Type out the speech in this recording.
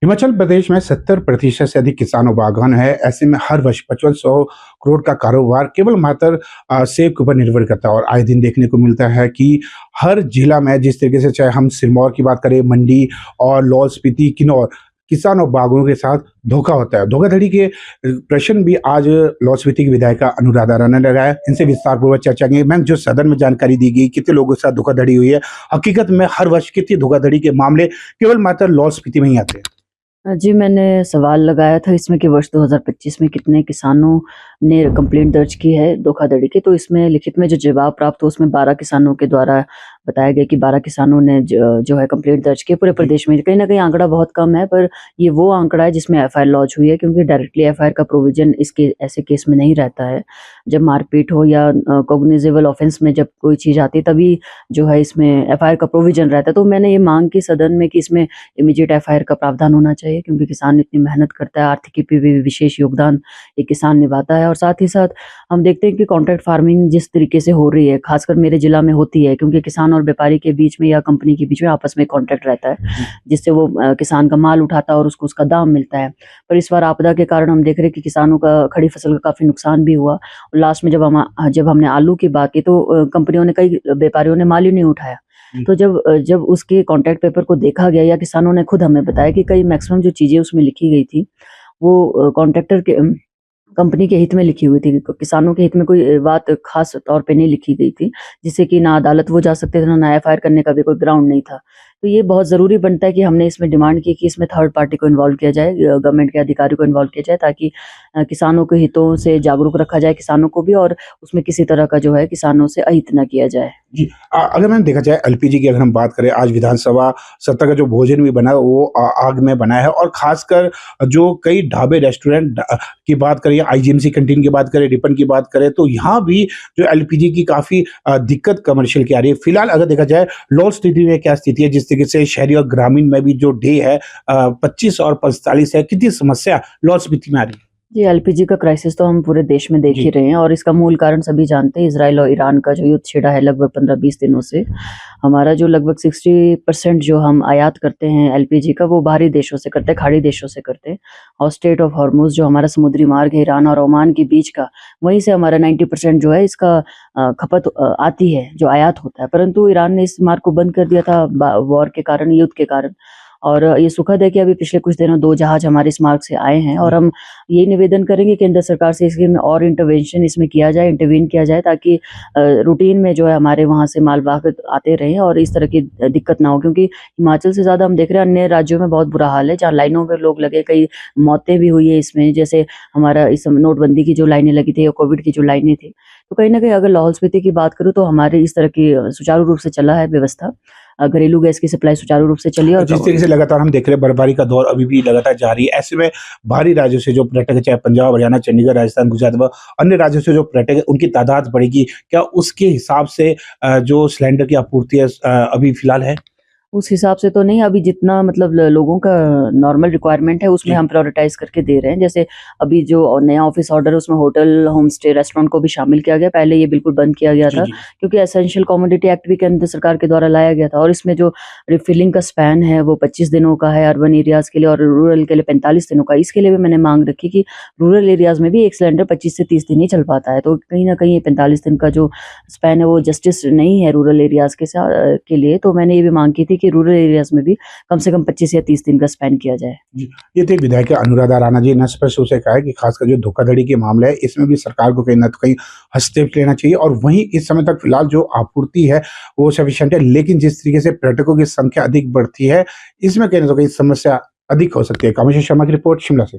हिमाचल प्रदेश में 70% से अधिक किसानों बागवान है। ऐसे में हर वर्ष 5500 करोड़ का कारोबार केवल मात्र सेब के ऊपर निर्भर करता है और आए दिन देखने को मिलता है कि हर जिला में जिस तरीके से चाहे हम सिरमौर की बात करें, मंडी और लाहौल स्पीति, किन्नौर, किसान और बागवानों के साथ धोखा होता है। धोखाधड़ी के प्रश्न भी आज लाहौल स्पीति की विधायिका अनुराधा राणा ने लगाया। इनसे विस्तार पूर्वक चर्चा करेंगे। मैम, जो सदन में जानकारी दी गई, कितने लोगों के साथ धोखाधड़ी हुई है, हकीकत में हर वर्ष कितनी धोखाधड़ी के मामले केवल मात्र लाहौल स्पीति में ही आते हैं? जी, मैंने सवाल लगाया था इसमें कि वर्ष 2025 में कितने किसानों ने कंप्लेंट दर्ज की है धोखाधड़ी की। तो इसमें लिखित में जो जवाब प्राप्त हुआ उसमें 12 किसानों के द्वारा बताया गया कि 12 किसानों ने जो है कंप्लेंट दर्ज की पूरे प्रदेश में। कहीं न कहीं आंकड़ा बहुत कम है, पर ये वो आंकड़ा है जिसमें एफआईआर लॉन्च हुई है, क्योंकि डायरेक्टली एफआईआर का प्रोविज़न इसके ऐसे केस में नहीं रहता है। जब मारपीट हो या कॉग्निजेबल ऑफेंस में जब कोई चीज़ आती है, तभी जो है इसमें एफआईआर का प्रोविज़न रहता है। तो मैंने ये माँग की सदन में कि इसमें इमीडिएट एफआईआर का प्रावधान होना चाहिए, क्योंकि किसान इतनी मेहनत करता है, आर्थिकी पे भी विशेष योगदान एक किसान निभाता है। और साथ ही साथ हम देखते हैं कि कॉन्ट्रैक्ट फार्मिंग जिस तरीके से हो रही है, खासकर मेरे जिला में होती है, क्योंकि किसान और व्यापारी के बीच में या कंपनी के बीच में आपस में कॉन्ट्रैक्ट रहता है, जिससे वो किसान का माल उठाता है और उसको उसका दाम मिलता है। पर इस बार आपदा के कारण हम देख रहे हैं कि किसानों का खड़ी फसल का काफ़ी नुकसान भी हुआ। और लास्ट में जब हमने आलू की बात की, तो कंपनियों ने, कई व्यापारियों ने माल ही नहीं उठाया। तो जब उसके कॉन्ट्रैक्ट पेपर को देखा गया, या किसानों ने खुद हमें बताया कि कई मैक्सिमम जो चीज़ें उसमें लिखी गई थी, वो कॉन्ट्रैक्टर के कंपनी के हित में लिखी हुई थी। किसानों के हित में कोई बात खास तौर पे नहीं लिखी गई थी, जिससे कि ना अदालत वो जा सकते थे, ना एफआईआर करने का भी कोई ग्राउंड नहीं था। तो ये बहुत ज़रूरी बनता है कि हमने इसमें डिमांड की कि इसमें थर्ड पार्टी को इन्वॉल्व किया जाए, गवर्नमेंट के अधिकारी को इन्वॉल्व किया जाए, ताकि किसानों के हितों से जागरूक रखा जाए किसानों को भी, और उसमें किसी तरह का जो है किसानों से अहित ना किया जाए। जी। अगर मैम देखा जाए एलपीजी की अगर हम बात करें, आज विधानसभा सत्र का जो भोजन भी बना वो आग में बना है और खासकर जो कई ढाबे रेस्टोरेंट की बात करें, आईजीएमसी कैंटीन की बात करें, रिपन की बात करें, तो यहाँ भी जो एलपीजी की काफ़ी दिक्कत कमर्शियल की आ रही है। फिलहाल अगर देखा जाए लाहौल स्थिति में क्या स्थिति है, जिस तरीके से शहरी और ग्रामीण में भी जो डे है 25 और 45 है, कितनी समस्या लाहौल स्पीति में आ रही है? जी, एलपीजी का क्राइसिस तो हम पूरे देश में देख ही जी। रहे हैं, और इसका मूल कारण सभी जानते हैं, इज़राइल और ईरान का जो युद्ध छिड़ा है लगभग 15-20 दिनों से। हमारा जो लगभग 60% जो हम आयात करते हैं एलपीजी का, वो बाहरी देशों से करते हैं, खाड़ी देशों से करते हैं। और स्ट्रेट ऑफ हॉर्मुज़ जो हमारा समुद्री मार्ग है ईरान और ओमान के बीच का, वहीं से हमारा 90% जो है इसका खपत आती है, जो आयात होता है। परंतु ईरान ने इस मार्ग को बंद कर दिया था वॉर के कारण, युद्ध के कारण। और ये सुखद है कि अभी पिछले कुछ दिनों 2 जहाज हमारे इस मार्ग से आए हैं, और हम यही निवेदन करेंगे केंद्र सरकार से इसमें और इंटरवेंशन इसमें किया जाए, इंटरवीन किया जाए, ताकि रूटीन में जो है हमारे वहाँ से मालवाहक आते रहें और इस तरह की दिक्कत ना हो। क्योंकि हिमाचल से ज़्यादा हम देख रहे हैं अन्य राज्यों में बहुत बुरा हाल है, जहाँ लाइनों में लोग लगे, कई मौतें भी हुई है इसमें। जैसे हमारा इस नोटबंदी की जो लाइनें लगी थी या कोविड की जो लाइनें थी, तो कहीं न कहीं अगर लाहौल स्पीति की बात करूँ, तो हमारे इस तरह की सुचारू रूप से चला है व्यवस्था। घरेलू गैस की सप्लाई सुचारू रूप से चली है। और जिस तरीके से लगातार हम देख रहे हैं बर्फबारी का दौर अभी भी लगातार जारी है। ऐसे में बाहरी राज्यों से जो पर्यटक है, चाहे पंजाब, हरियाणा, चंडीगढ़, राजस्थान, गुजरात व अन्य राज्यों से जो पर्यटक है, उनकी तादाद बढ़ेगी। क्या उसके हिसाब से जो सिलेंडर की आपूर्ति है अभी फिलहाल है? उस हिसाब से तो नहीं, अभी जितना मतलब लोगों का नॉर्मल रिक्वायरमेंट है उसमें जी। हम प्रायोरिटाइज़ करके दे रहे हैं। जैसे अभी जो नया ऑफ़िस ऑर्डर है उसमें होटल, होम स्टे, रेस्टोरेंट को भी शामिल किया गया। पहले ये बिल्कुल बंद किया गया जी, था, जी। क्योंकि एसेंशियल कमोडिटी एक्ट भी केंद्र सरकार के द्वारा लाया गया था। और इसमें जो रिफिलिंग का स्पैन है वो 25 दिनों का है अर्बन एरियाज़ के लिए, और रूरल के लिए 45 दिनों का। इसके लिए भी मैंने माँग रखी कि रूरल एरियाज़ में भी एक सिलेंडर 25 से 30 दिन ही चल पाता है। तो कहीं न कहीं ये 45 दिन का जो स्पैन है वो जस्टिस नहीं है रूरल एरियाज़ के लिए। तो मैंने ये भी माँग की थी कि रूरल एरियाज़ में भी कम से कम 25 या 30 दिन का स्पेंड किया जाए। जी। ये थे विधायक अनुराधा राणा जी ने स्पष्ट रूप से कहा है कि खासकर जो धोखाधड़ी के मामले है, इसमें भी सरकार को कहीं न कहीं हस्तक्षेप लेना चाहिए और वहीं इस समय तक फिलहाल जो आपूर्ति है वो सफिशिएंट है, लेकिन जिस तरीके से पर्यटकों की संख्या अधिक बढ़ती है, इसमें कहीं न कहीं समस्या अधिक हो सकती है। कामेश शर्मा की रिपोर्ट शिमला से।